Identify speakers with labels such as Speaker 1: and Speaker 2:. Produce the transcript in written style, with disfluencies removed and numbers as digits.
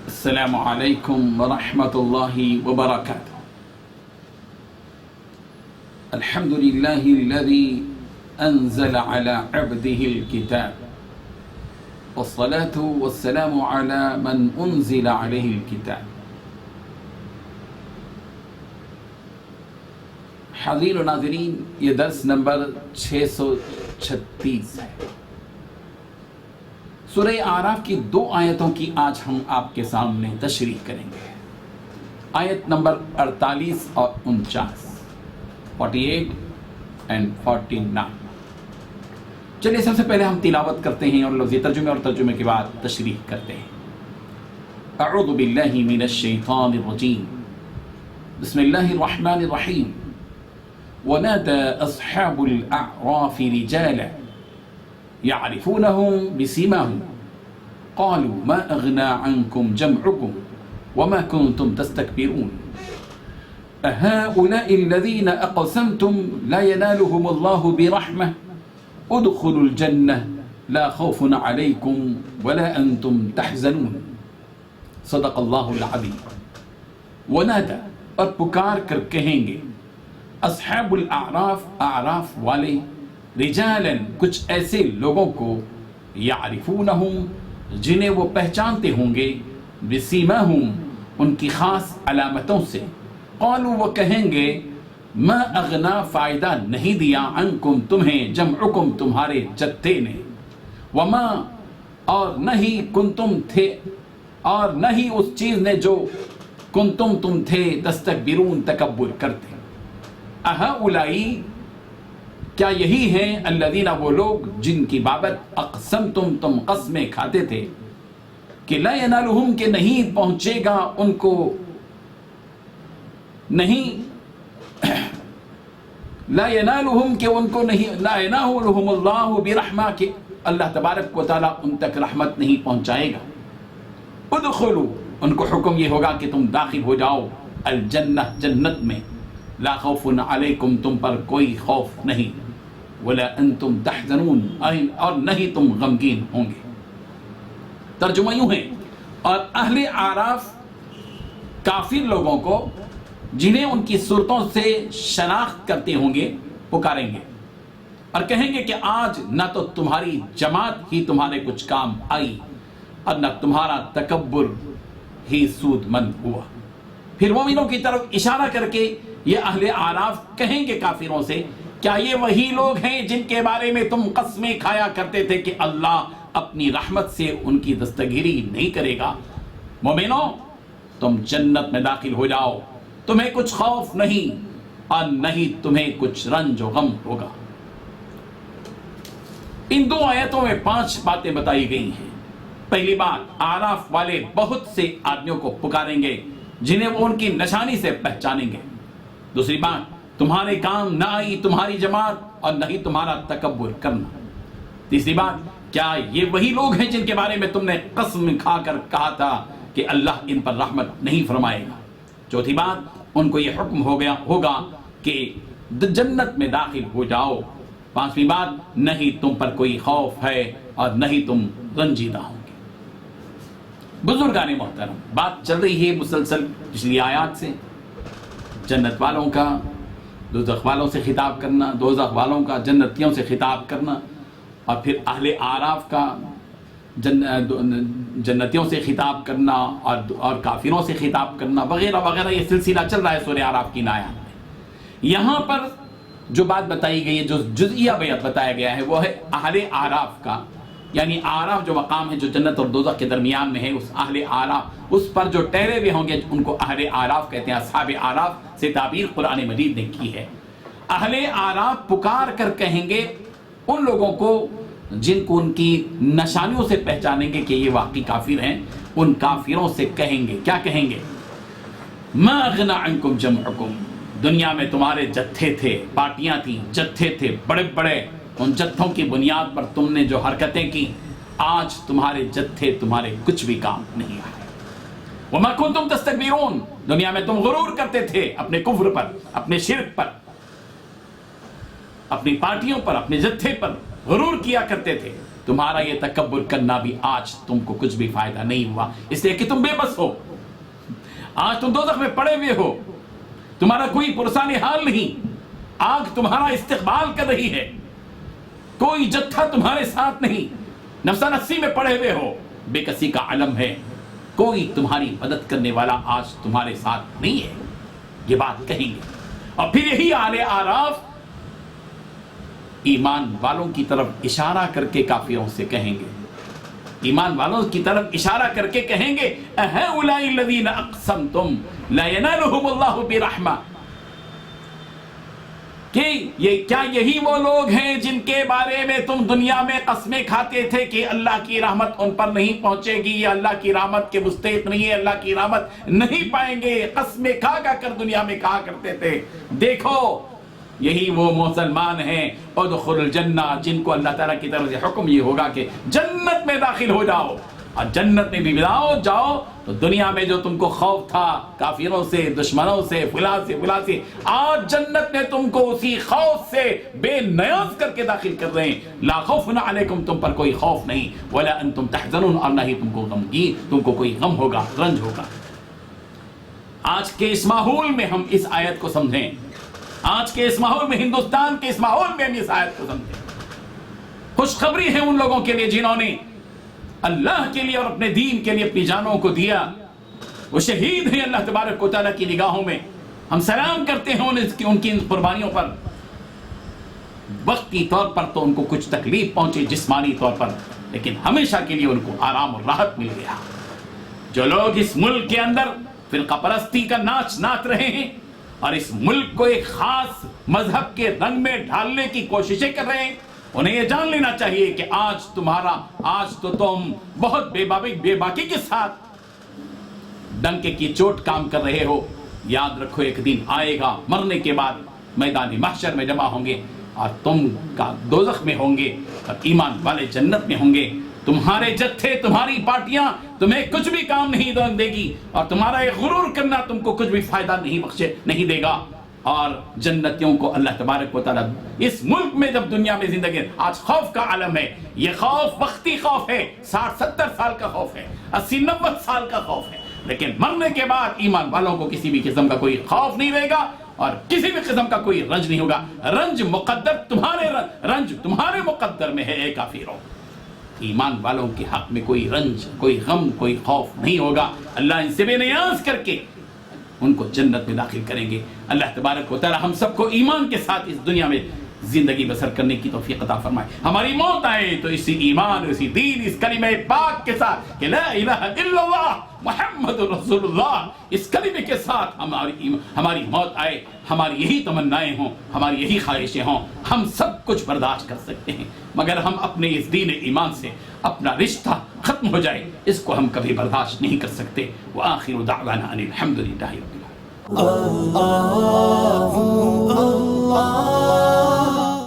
Speaker 1: السلام عليكم ورحمة الله وبركاته. الحمد لله الذي أنزل على عبده الكتاب والصلاة والسلام على من أنزل عليه الكتاب. حاضرین و ناظرین، یہ درس نمبر 636 ہے۔ سورہ اعراف کی 2 آیتوں کی آج ہم آپ کے سامنے تشریح کریں گے۔ آیت نمبر 48 اور 49، 48 and 49۔ چلیے سب سے پہلے ہم تلاوت کرتے ہیں اور لفظی ترجمے اور ترجمے کے بعد تشریح کرتے ہیں۔ اعوذ باللہ من الشیطان الرجیم، بسم اللہ الرحمن الرحیم۔ ونادى أصحاب الأعراف رجالا يعرفونهم بسيماهم قالوا ما أغنى عنكم جمعكم وما كنتم تستكبرون أهؤلاء الذين أقسمتم لا ينالهم الله برحمة ادخلوا الجنة لا خوف عليكم ولا أنتم تحزنون صدق اللہ العظیم۔ ونادى، اور پکار کر کہیں گے، اصحاب الاعراف، اعراف والے، رجالا، کچھ ایسے لوگوں کو، یعرفونہم، جنہیں وہ پہچانتے ہوں گے، بسیماہم، ان کی خاص علامتوں سے، قالوا، وہ کہیں گے، ما اغنا، فائدہ نہیں دیا، عنکم، تمہیں، جمعکم، تمہارے جتھے نے، وما، اور نہیں، کنتم تھے، اور نہیں اس چیز نے جو کنتم تم تھے، تستکبرون، تکبر کرتے۔ اہؤلائی، کیا یہی ہیں، الذین، وہ لوگ، جن کی بابت اقسمتم، تم قسمیں کھاتے تھے کہ لا ینالہم، کہ نہیں پہنچے گا ان کو، نہیں، لا ینالہم، کہ ان کو نہیں، لا ینالہم اللہ برحمہ، کہ اللہ تبارک و تعالیٰ ان تک رحمت نہیں پہنچائے گا۔ ادخلوا، ان کو حکم یہ ہوگا کہ تم داخل ہو جاؤ، الجنہ، جنت میں، لا خوف علیکم، تم پر کوئی خوف نہیں، ولا انتم تحزنون، اور نہیں تم غمگین ہوں گے۔ ترجمہ یوں ہے، اور اہل اعراف کافر لوگوں کو، جنہیں ان کی صورتوں سے شناخت کرتے ہوں گے، پکاریں گے اور کہیں گے کہ آج نہ تو تمہاری جماعت ہی تمہارے کچھ کام آئی اور نہ تمہارا تکبر ہی سود مند ہوا۔ پھر مومنوں کی طرف اشارہ کر کے یہ اہل اعراف کہیں گے کافروں سے، کیا یہ وہی لوگ ہیں جن کے بارے میں تم قسمیں کھایا کرتے تھے کہ اللہ اپنی رحمت سے ان کی دستگیری نہیں کرے گا؟ مومنوں، تم جنت میں داخل ہو جاؤ، تمہیں کچھ خوف نہیں اور نہیں تمہیں کچھ رنج و غم ہوگا۔ ان 2 آیتوں میں 5 باتیں بتائی گئی ہیں۔ پہلی بات، اعراف والے بہت سے آدمیوں کو پکاریں گے جنہیں وہ ان کی نشانی سے پہچانیں گے۔ دوسری بات، تمہارے کام نہ آئی تمہاری جماعت اور نہیں تمہارا تکبر کرنا۔ تیسری بات، کیا یہ وہی لوگ ہیں جن کے بارے میں تم نے قسم کھا کر کہا تھا کہ اللہ ان پر رحمت نہیں فرمائے گا؟ چوتھی بات، ان کو یہ حکم ہوگا کہ جنت میں داخل ہو جاؤ۔ پانچویں بات، نہیں تم پر کوئی خوف ہے اور نہیں تم رنجیدہ ہوں گے۔ بزرگان محترم، بات چل رہی ہے مسلسل پچھلی آیات سے، جنت والوں کا دوزخ والوں سے خطاب کرنا، دوزخ والوں کا جنتیوں سے خطاب کرنا، اور پھر اہل اعراف کا جنتیوں سے خطاب کرنا اور کافروں سے خطاب کرنا، وغیرہ وغیرہ، یہ سلسلہ چل رہا ہے سورہ اعراف کی آیات میں۔ یہاں پر جو بات بتائی گئی ہے، جو جزئیہ بیت بتایا گیا ہے، وہ ہے اہل اعراف کا، یعنی اعراف جو مقام ہے جو جنت اور دوزخ کے درمیان میں ہے، اس اہل اعراف، اس پر جو ٹھہرے ہوئے ہوں گے ان کو اہل اعراف کہتے ہیں۔ اصحاب اعراف سے تعبیر قرآن مجید نے کی ہے۔ اہل اعراف پکار کر کہیں گے ان لوگوں کو جن کو ان کی نشانیوں سے پہچانیں گے کہ یہ واقعی کافر ہیں، ان کافروں سے کہیں گے، کیا کہیں گے؟ ما اغنا عنکم جمعکم، دنیا میں تمہارے جتھے تھے، پارٹیاں تھیں، جتھے تھے بڑے بڑے، ان جتھوں کی بنیاد پر تم نے جو حرکتیں کی، آج تمہارے جتھے تمہارے کچھ بھی کام نہیں آئے۔ وما کنتم تستکبرون، دنیا میں تم غرور کرتے تھے اپنے کفر پر، اپنے شرک پر، اپنی پارٹیوں پر، اپنے جتھے پر غرور کیا کرتے تھے، تمہارا یہ تکبر کرنا بھی آج تم کو کچھ بھی فائدہ نہیں ہوا، اس لیے کہ تم بے بس ہو، آج تم دوزخ میں پڑے ہوئے ہو، تمہارا کوئی پرسان حال نہیں، آگ تمہارا استقبال کر رہی ہے، کوئی جتھا تمہارے ساتھ نہیں، نفسہ نفسی میں پڑے ہوئے ہو، بے کسی کا علم ہے، کوئی تمہاری مدد کرنے والا آج تمہارے ساتھ نہیں ہے، یہ بات کہیں گے۔ اور پھر یہی آل اعراف ایمان والوں کی طرف اشارہ کر کے کافروں سے کہیں گے، ایمان والوں کی طرف اشارہ کر کے کہیں گے اَهَؤُلَاءِ الَّذِينَ أَقْسَمْتُمْ لَا يَنَالُهُمُ اللَّهُ بِرَحْمَةٍ، کہ یہ کیا یہی وہ لوگ ہیں جن کے بارے میں تم دنیا میں قسمیں کھاتے تھے کہ اللہ کی رحمت ان پر نہیں پہنچے گی، یہ اللہ کی رحمت کے مستحق نہیں ہے، اللہ کی رحمت نہیں پائیں گے، قسمیں کھا کر دنیا میں کہا کرتے تھے۔ دیکھو یہی وہ مسلمان ہیں ادخلوا الجنہ، جن کو اللہ تعالیٰ کی طرف سے حکم یہ ہوگا کہ جنت میں داخل ہو جاؤ، اور جنت میں بھی جاؤ تو دنیا میں جو تم کو خوف تھا کافروں سے، دشمنوں سے، فلاں سے، آج جنت میں تم کو اسی خوف سے بے نیاز کر کے داخل کر رہے ہیں۔ لا خوف علیکم، تم پر کوئی خوف نہیں، ولا انتم تحزنون، اور نہ ہی تم کو کوئی غم ہوگا، رنج ہوگا۔ آج کے اس ماحول میں ہم اس آیت کو سمجھیں، آج کے اس ماحول میں، ہندوستان کے اس ماحول میں ہم اس آیت کو سمجھیں۔ خوشخبری ہے ان لوگوں کے لیے جنہوں نے اللہ کے لیے اور اپنے دین کے لیے اپنی جانوں کو دیا، وہ شہید ہیں اللہ تبارک و تعالیٰ کی نگاہوں میں۔ ہم سلام کرتے ہیں ان کی قربانیوں پر۔ وقتی طور پر تو ان کو کچھ تکلیف پہنچی جسمانی طور پر، لیکن ہمیشہ کے لیے ان کو آرام اور راحت مل گیا۔ جو لوگ اس ملک کے اندر فرقہ پرستی کا ناچ ناچ رہے ہیں اور اس ملک کو ایک خاص مذہب کے رنگ میں ڈھالنے کی کوششیں کر رہے ہیں، انہیں یہ جان لینا چاہیے کہ آج تو تم بہت بے باکی کے ساتھ ڈنکے کی چوٹ کام کر رہے ہو۔ یاد رکھو ایک دن آئے گا، مرنے کے بعد میدان محشر میں جمع ہوں گے، اور تم کا دوزخ میں ہوں گے اور ایمان والے جنت میں ہوں گے۔ تمہارے جتھے، تمہاری پارٹیاں تمہیں کچھ بھی کام نہیں دے گی، اور تمہارا یہ غرور کرنا تم کو کچھ بھی فائدہ نہیں دے گا۔ اور جنتیوں کو اللہ تبارک و تعالیٰ اس ملک میں جب دنیا میں زندگی، آج خوف کا عالم ہے، یہ خوف وقتی خوف ہے، 60-70 سال کا خوف ہے، 80-90 سال کا خوف ہے، لیکن مرنے کے بعد ایمان والوں کو کسی بھی قسم کا کوئی خوف نہیں رہے گا، اور کسی بھی قسم کا کوئی رنج نہیں ہوگا۔ رنج تمہارے مقدر میں ہے اے کافروں۔ ایمان والوں کے حق میں کوئی رنج، کوئی غم، کوئی خوف نہیں ہوگا۔ اللہ ان سے بے نیاز کر کے ان کو جنت میں داخل کریں گے۔ اللہ تبارک و تعالی ہم سب کو ایمان کے ساتھ اس دنیا میں زندگی بسر کرنے کی توفیق عطا فرمائے۔ ہماری موت آئے تو اسی ایمان، اسی دین، اس کلمہ پاک کے ساتھ کہ لا الہ الا اللہ محمد رسول اللہ، اس کلمے کے ساتھ ہماری موت آئے، ہماری یہی تمنائیں ہوں، ہماری یہی خواہشیں ہوں۔ ہم سب کچھ برداشت کر سکتے ہیں، مگر ہم اپنے اس دین ایمان سے اپنا رشتہ ختم ہو جائے، اس کو ہم کبھی برداشت نہیں کر سکتے۔ وآخر دعوانا ان الحمد للہ رب العالمین۔